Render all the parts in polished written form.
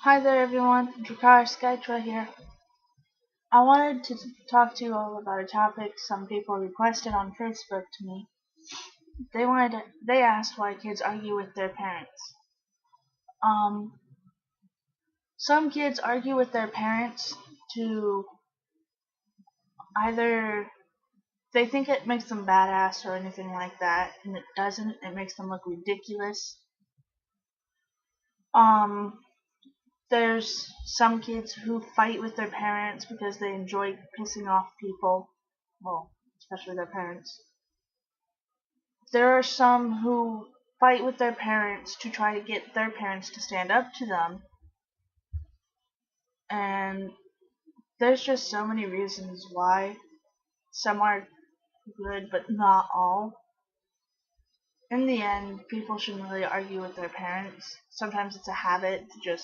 Hi there everyone, Drakar Skytra here. I wanted to talk to you all about a topic some people requested on Facebook to me. They asked why kids argue with their parents. Um, some kids argue with their parents to either they think it makes them badass or anything like that, and it doesn't. It makes them look ridiculous. Um, there's some kids who fight with their parents because they enjoy pissing off people, well, especially their parents. There are some who fight with their parents to try to get their parents to stand up to them, and there's just so many reasons why. Some are good, but not all. In the end, people shouldn't really argue with their parents. Sometimes it's a habit to just,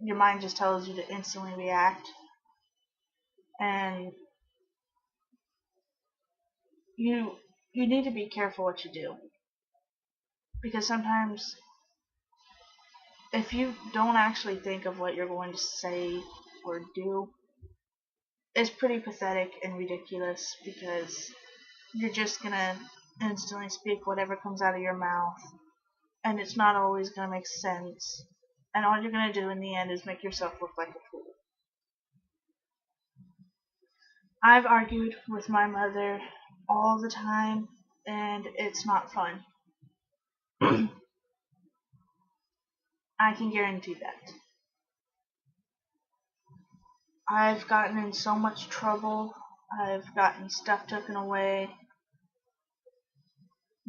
your mind just tells you to instantly react, and you you need to be careful what you do, because sometimes if you don't actually think of what you're going to say or do, it's pretty pathetic and ridiculous, because you're just gonna instantly speak whatever comes out of your mouth, and it's not always gonna make sense, and all you're gonna do in the end is make yourself look like a fool. I've argued with my mother all the time, and it's not fun. I can guarantee that. I've gotten in so much trouble. I've gotten stuff taken away.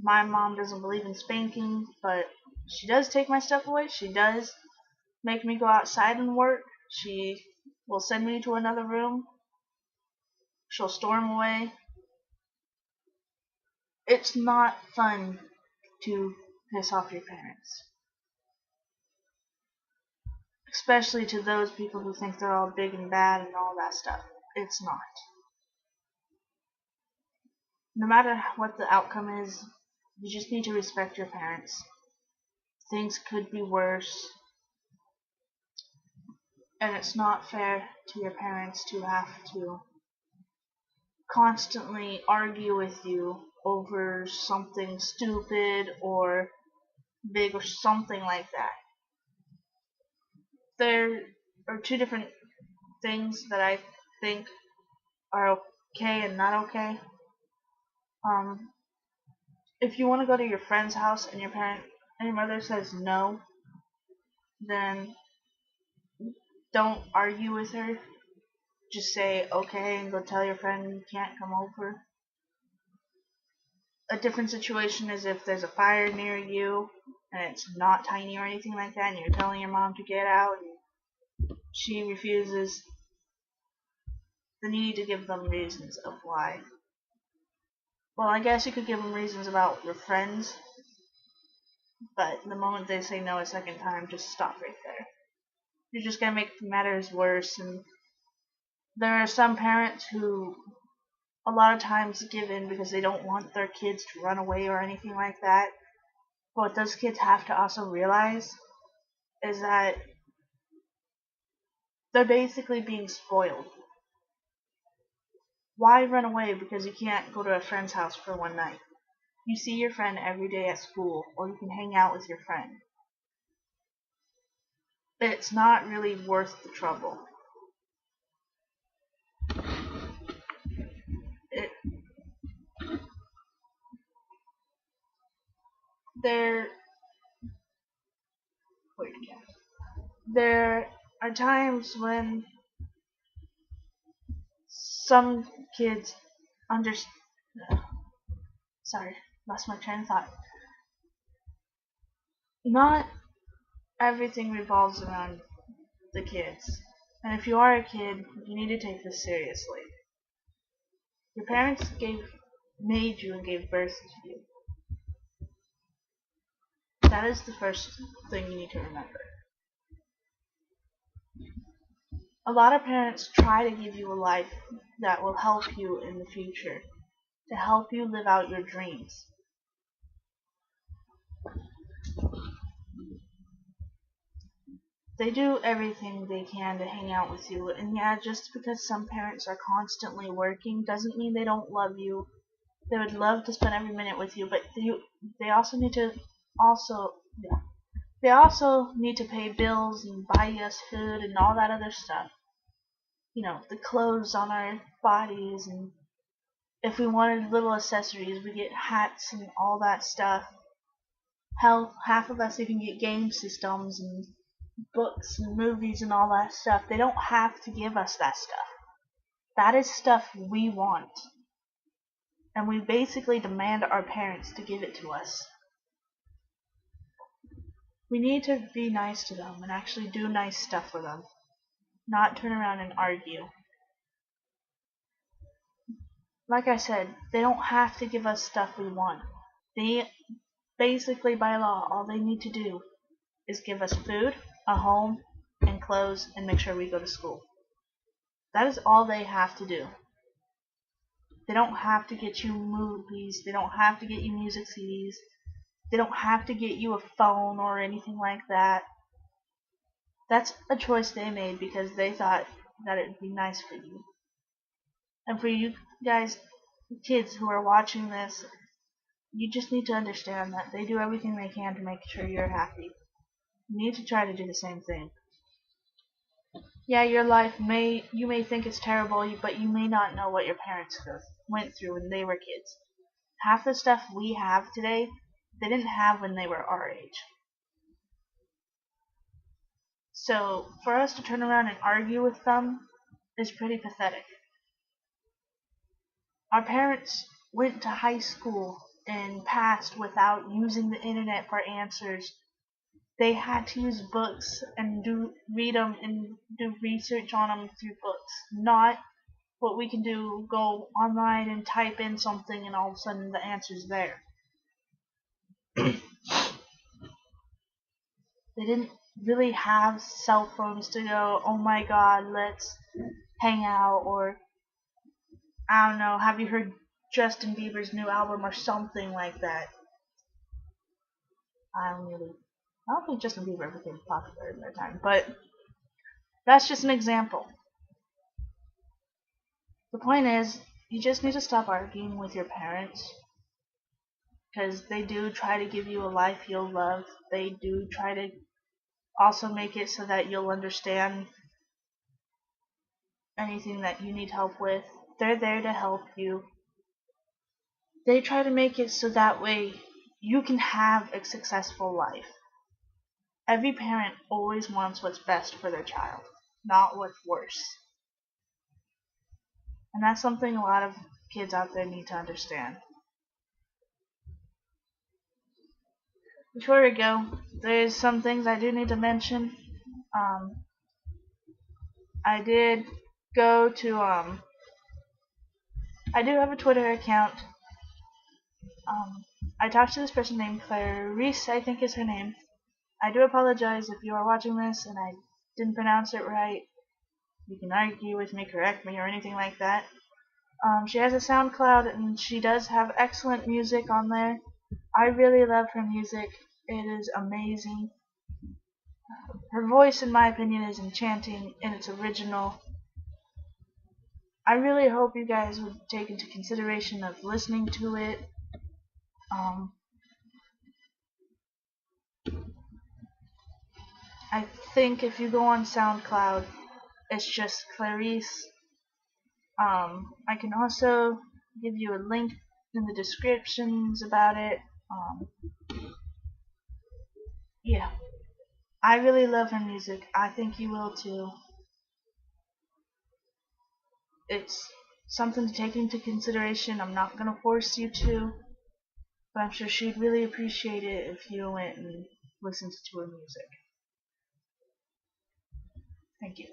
My mom doesn't believe in spanking, but she does take my stuff away. She does make me go outside and work. She will send me to another room. She'll storm away. It's not fun to piss off your parents, especially to those people who think they're all big and bad and all that stuff. It's not. No matter what the outcome is, you just need to respect your parents. Things could be worse, and it's not fair to your parents to have to constantly argue with you over something stupid or big or something like that. There are two different things that I think are okay and not okay. Um, if you want to go to your friend's house and your mother says no, then don't argue with her. Just say okay and go tell your friend you can't come over. A different situation is if there's a fire near you and it's not tiny or anything like that, and you're telling your mom to get out and she refuses, then you need to give them reasons of why. Well, I guess you could give them reasons about your friends, but the moment they say no a second time, just stop right there. You're just gonna make matters worse, and there are some parents who a lot of times give in because they don't want their kids to run away or anything like that. But what those kids have to also realize is that they're basically being spoiled. Why run away because you can't go to a friend's house for one night? You see your friend every day at school, or you can hang out with your friend. It's not really worth the trouble. It, there, wait again. There are times when some kids under, sorry, lost my train of thought. Not everything revolves around the kids. And if you are a kid, you need to take this seriously. Your parents made you and gave birth to you. That is the first thing you need to remember. A lot of parents try to give you a life that will help you in the future, to help you live out your dreams. They do everything they can to hang out with you, and yeah, just because some parents are constantly working doesn't mean they don't love you. They would love to spend every minute with you, but they also need to also yeah, they also need to pay bills and buy us food and all that other stuff. The clothes on our bodies, and if we wanted little accessories, we get hats and all that stuff. Hell, half of us even get game systems and books and movies and all that stuff. They don't have to give us that stuff. That is stuff we want. And we basically demand our parents to give it to us. We need to be nice to them and actually do nice stuff for them, not turn around and argue. Like I said, they don't have to give us stuff we want. They basically, by law, all they need to do is give us food, a home, and clothes, and make sure we go to school. That is all they have to do. They don't have to get you movies. They don't have to get you music CDs. They don't have to get you a phone or anything like that. That's a choice they made because they thought that it would be nice for you. And for you guys, kids who are watching this, you just need to understand that they do everything they can to make sure you're happy. You need to try to do the same thing. Yeah, your life you may think it's terrible, but you may not know what your parents went through when they were kids. Half the stuff we have today, they didn't have when they were our age. So for us to turn around and argue with them is pretty pathetic. Our parents went to high school and passed without using the internet for answers. They had to use books and read them and do research on them through books, not what we can do, go online and type in something and all of a sudden the answer's there. They didn't really have cell phones to go, oh my god, let's hang out, or I don't know, have you heard Justin Bieber's new album or something like that? I don't think Justin Bieber became popular in their time, but that's just an example. The point is, you just need to stop arguing with your parents, because they do try to give you a life you'll love. They do try to also make it so that you'll understand anything that you need help with. They're there to help you. They try to make it so that way you can have a successful life. Every parent always wants what's best for their child, not what's worse. And that's something a lot of kids out there need to understand. Before we go, there's some things I do need to mention. I did go to I do have a Twitter account. I talked to this person named Clarice, I think is her name. I do apologize if you are watching this and I didn't pronounce it right. You can argue with me, correct me, or anything like that. She has a SoundCloud and she does have excellent music on there. I really love her music. It is amazing. Her voice, in my opinion, is enchanting and it's original. I really hope you guys would take into consideration of listening to it. I think if you go on SoundCloud, it's just Clarice. I can also give you a link in the descriptions about it. Yeah, I really love her music. I think you will too. It's something to take into consideration. I'm not going to force you to, but I'm sure she'd really appreciate it if you went and listened to her music. Thank you.